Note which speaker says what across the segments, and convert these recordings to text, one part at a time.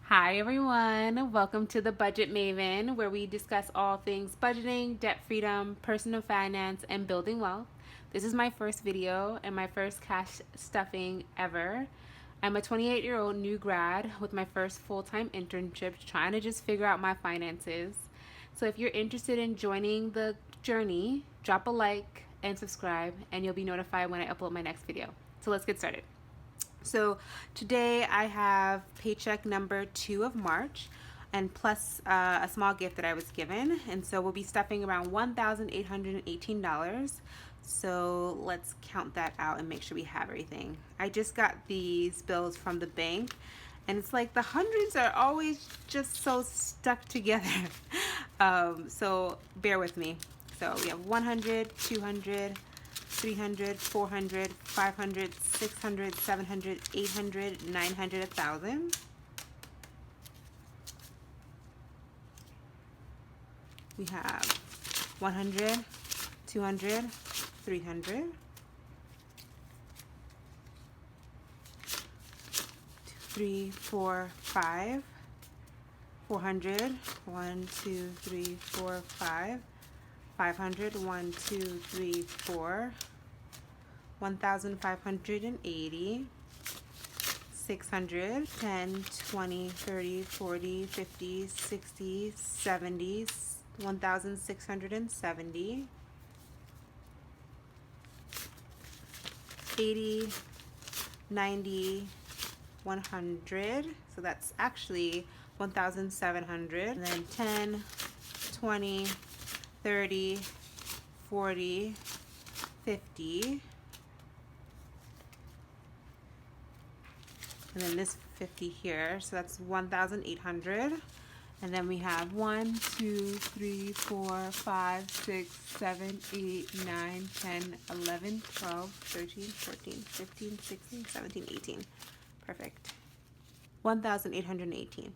Speaker 1: Hi everyone, welcome to the Budget Maven, where we discuss all things budgeting, debt freedom, personal finance, and building wealth. This is my first video and my first cash stuffing ever. I'm a 28-year-old new grad with my first full-time internship, trying to just figure out my finances. So if you're interested in joining the journey, drop a like and subscribe, and you'll be notified when I upload my next video. So let's get started. So today I have paycheck number 2 of March and plus a small gift that I was given. And so we'll be stuffing around $1,818. So let's count that out and make sure we have everything. I just got these bills from the bank and it's like the hundreds are always just so stuck together. So bear with me. So we have 100, 200, 300, 400, 500, 600, 700, 800, 900, 1,000. We have 100, 200, 300, 3, 4, 5, 400, 1, 2, 3, 4, 5, 500, 1, 2, 3, 4, 1,580, 600, 10, 20, 30, 40, 50, 60, 70, 1,670, 80, 90, 100, so that's actually 1,700, and then 10, 20, 30, 40, 50, and then this 50 here, so that's 1,800. And then we have 1, 2, 3, 4, 5, 6, 7, 8, 9, 10, 11, 12, 13, 14, 15, 16, 17, 18. Perfect. 1,818.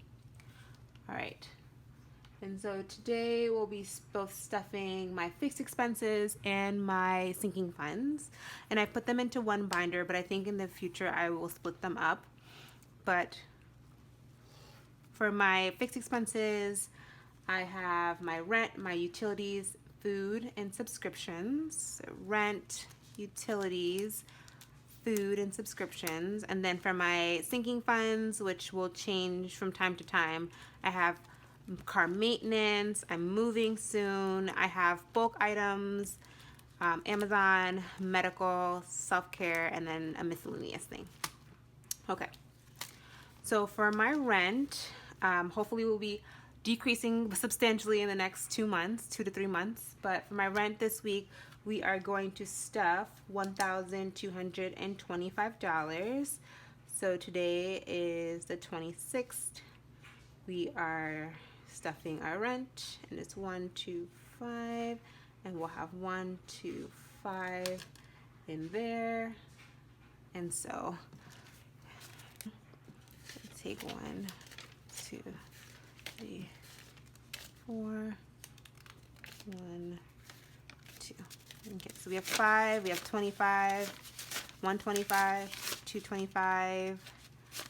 Speaker 1: All right. And so today we'll be both stuffing my fixed expenses and my sinking funds. And I put them into one binder, but I think in the future I will split them up. But for my fixed expenses, I have my rent, my utilities, food, and subscriptions. So rent, utilities, food, and subscriptions. And then for my sinking funds, which will change from time to time, I have car maintenance, I'm moving soon, I have bulk items, Amazon, medical, self-care, and then a miscellaneous thing. Okay. So for my rent, hopefully we'll be decreasing substantially in the next 2 months, 2 to 3 months. But for my rent this week, we are going to stuff $1,225. So today is the 26th. We are stuffing our rent, and it's 125, and we'll have 125 in there. And so take 1, 2, 3, 4, 1, 2. Okay, so we have 5, we have 25, 125, 225,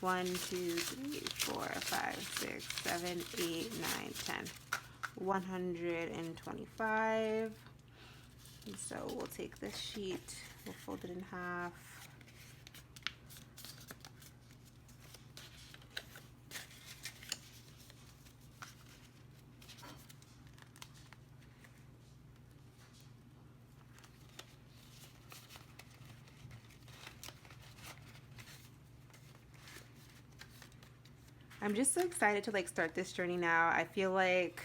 Speaker 1: 1, 2, 3, 4, 5, 6, 7, 8, 9, 10, 125. And so we'll take this sheet, we'll fold it in half. I'm just so excited to like start this journey now. I feel like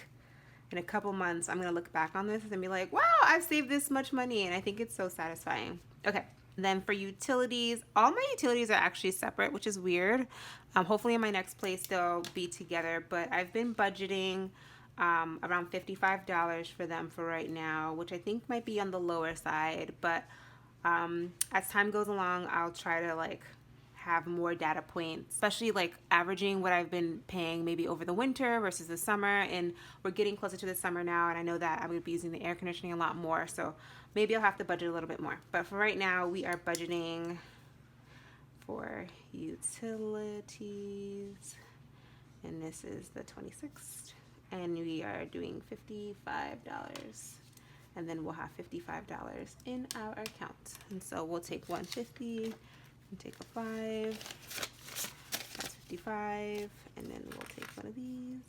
Speaker 1: in a couple months I'm gonna look back on this and be like, wow, I've saved this much money, and I think it's so satisfying. Okay, then for utilities, all my utilities are actually separate, which is weird. Hopefully in my next place they'll be together, but I've been budgeting around $55 for them for right now, which I think might be on the lower side, but as time goes along I'll try to like have more data points, especially like averaging what I've been paying maybe over the winter versus the summer. And we're getting closer to the summer now, and I know that I'm going to be using the air conditioning a lot more, so maybe I'll have to budget a little bit more. But for right now, we are budgeting for utilities and this is the 26th, and we are doing $55, and then we'll have $55 in our account. And so we'll take 150 and take a 5. That's 55, and then we'll take one of these.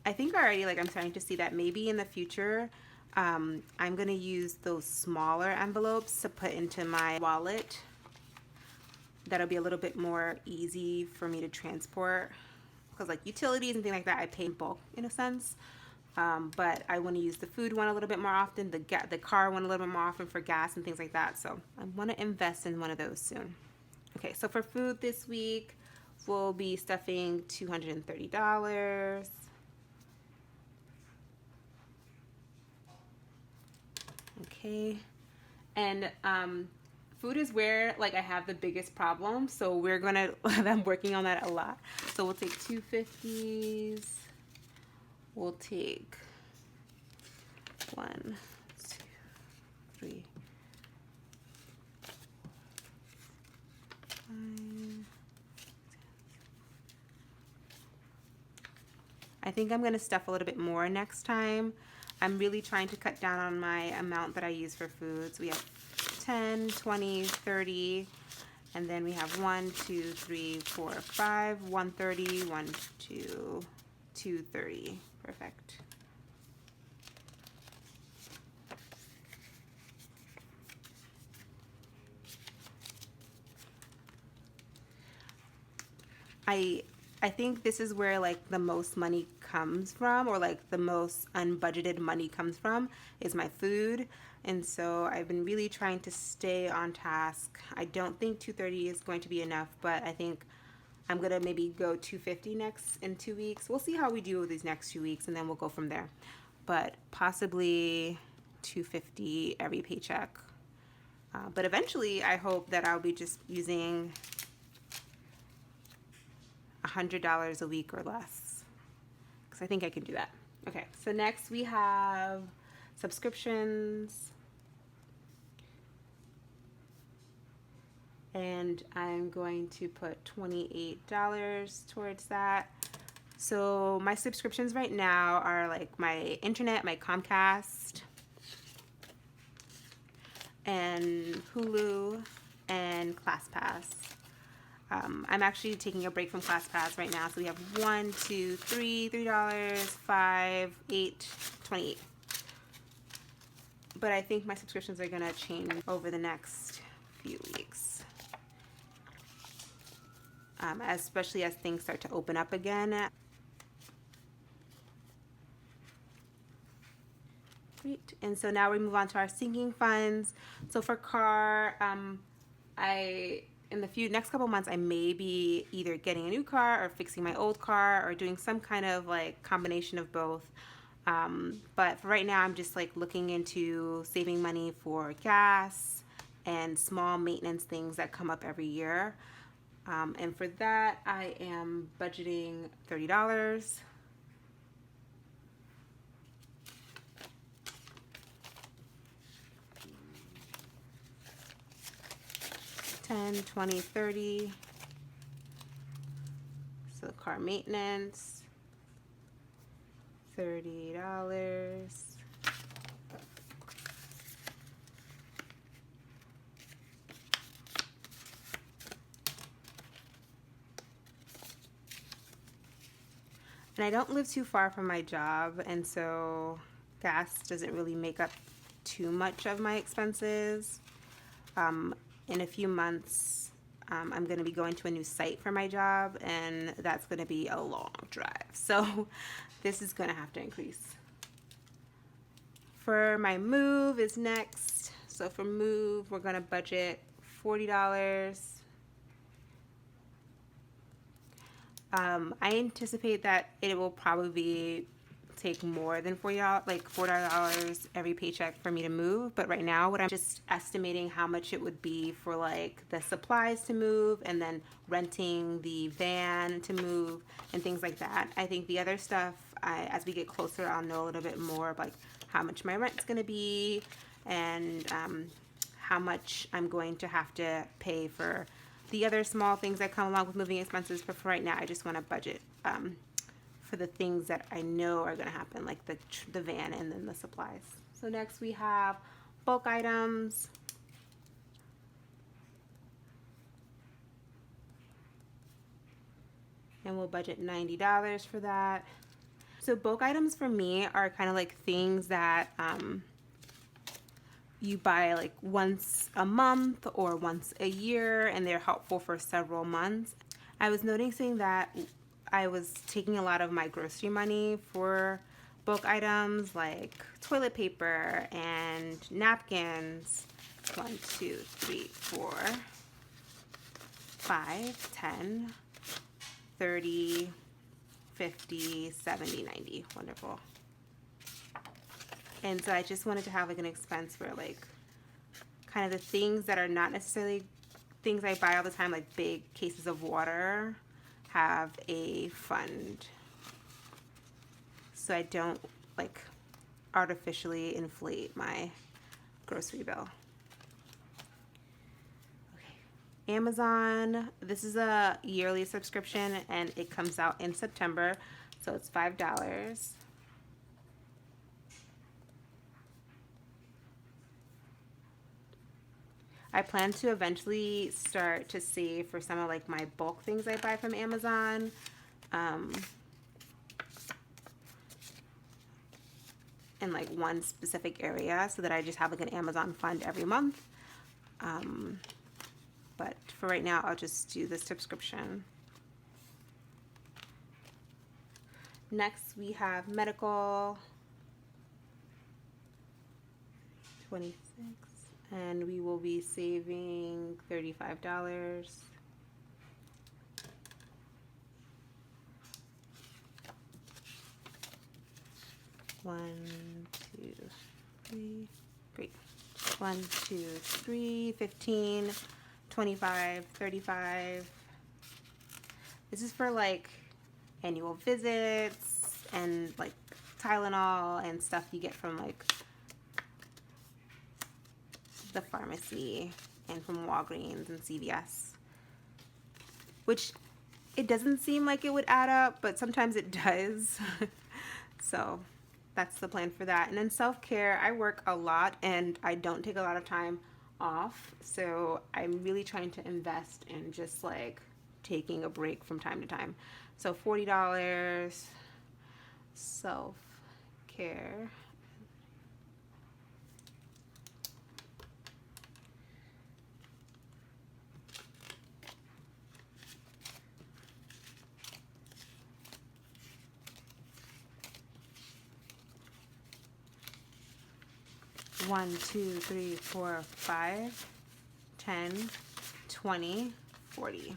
Speaker 1: I think already, like, I'm starting to see that maybe in the future I'm gonna use those smaller envelopes to put into my wallet. That'll be a little bit more easy for me to transport, because like utilities and things like that I pay in bulk in a sense, but I want to use the food one a little bit more often, the car one a little bit more often for gas and things like that. So I want to invest in one of those soon. Okay, so for food this week we'll be stuffing $230. Okay, and food is where like I have the biggest problem, so we're gonna I'm working on that a lot. So we'll take 250s. We'll take 1, 2, 3, 5. I think I'm gonna stuff a little bit more next time. I'm really trying to cut down on my amount that I use for food. So we have 10, 20, 30, and then we have 1, 2, 3, 4, 5, 130, 1, 2, 230. Perfect. I think this is where like the most money comes from, or like the most unbudgeted money comes from, is my food. And so I've been really trying to stay on task. I don't think 230 is going to be enough, but I think I'm gonna maybe go 250 next in 2 weeks. We'll see how we do with these next 2 weeks, and then we'll go from there. But possibly 250 every paycheck. But eventually I hope that I'll be just using $100 a week or less, because I think I can do that. Okay, so next we have subscriptions, and I'm going to put $28 towards that. So my subscriptions right now are like my internet, my Comcast, and Hulu, and ClassPass. I'm actually taking a break from ClassPass right now, so we have 1, 2, 3, $3, 5, 8, 28. But I think my subscriptions are gonna change over the next few weeks, especially as things start to open up again. Great. And so now we move on to our sinking funds. So for car, in the next couple months, I may be either getting a new car or fixing my old car, or doing some kind of like combination of both. But for right now, I'm just like looking into saving money for gas and small maintenance things that come up every year. And for that, I am budgeting $30. $10, $20, $30. So car maintenance, $30. And I don't live too far from my job, and so gas doesn't really make up too much of my expenses. In a few months, I'm going to be going to a new site for my job, and that's going to be a long drive. So this is going to have to increase. For my move is next. So for move, we're going to budget $40. I anticipate that it will probably take more than $40, like $40 every paycheck for me to move. But right now, what I'm just estimating how much it would be for like the supplies to move, and then renting the van to move and things like that. I think the other stuff, as we get closer, I'll know a little bit more of like how much my rent's gonna be, and how much I'm going to have to pay for the other small things that come along with moving expenses. But for right now, I just want to budget for the things that I know are going to happen, like the van and then the supplies. So next we have bulk items. And we'll budget $90 for that. So bulk items for me are kind of like things that you buy like once a month or once a year, and they're helpful for several months. I was noticing that I was taking a lot of my grocery money for bulk items like toilet paper and napkins. 1, 2, 3, 4, 5, 10, 30, 50, 70, 90. Wonderful. And so I just wanted to have like an expense where like kind of the things that are not necessarily things I buy all the time, like big cases of water, have a fund. So I don't like artificially inflate my grocery bill. Okay. Amazon, this is a yearly subscription and it comes out in September, so it's $5. I plan to eventually start to save for some of like my bulk things I buy from Amazon. In like one specific area so that I just have like an Amazon fund every month. But for right now, I'll just do the subscription. Next, we have medical, 26. And we will be saving $35. One, two, three, great. 1, 2, 3, 15, 25, 35. This is for like annual visits and like Tylenol and stuff you get from like the pharmacy and from Walgreens and CVS, which it doesn't seem like it would add up, but sometimes it does. So that's the plan for that. And then self-care, I work a lot and I don't take a lot of time off, so I'm really trying to invest in just like taking a break from time to time. So $40 self-care. One, 2, 3, 4, 5, 10, 20, 40.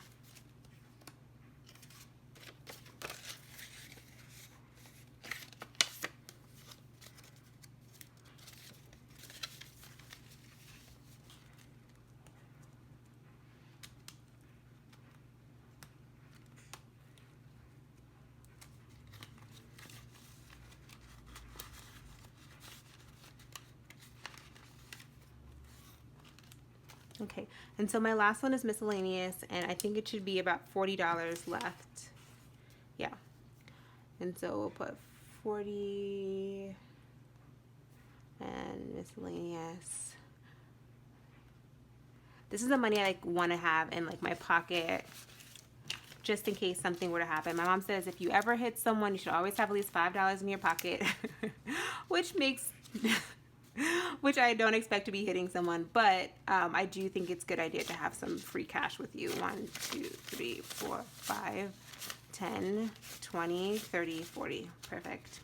Speaker 1: Okay, and so my last one is miscellaneous, and I think it should be about $40 left. Yeah, and so we'll put 40 and miscellaneous. This is the money I like want to have in like my pocket just in case something were to happen. My mom says if you ever hit someone, you should always have at least $5 in your pocket, which I don't expect to be hitting someone, but I do think it's a good idea to have some free cash with you. 1, 2, 3, 4, 5, 10, 20, 30, 40. Perfect.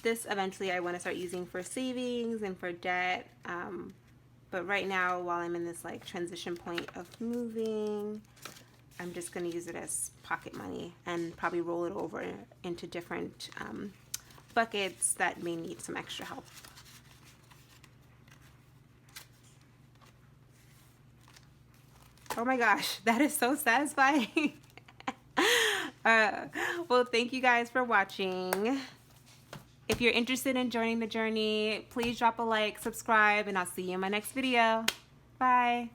Speaker 1: This eventually I want to start using for savings and for debt. But right now, while I'm in this like transition point of moving, I'm just going to use it as pocket money and probably roll it over into different buckets that may need some extra help. Oh my gosh, that is so satisfying. Well, thank you guys for watching. If you're interested in joining the journey, please drop a like, subscribe, and I'll see you in my next video. Bye.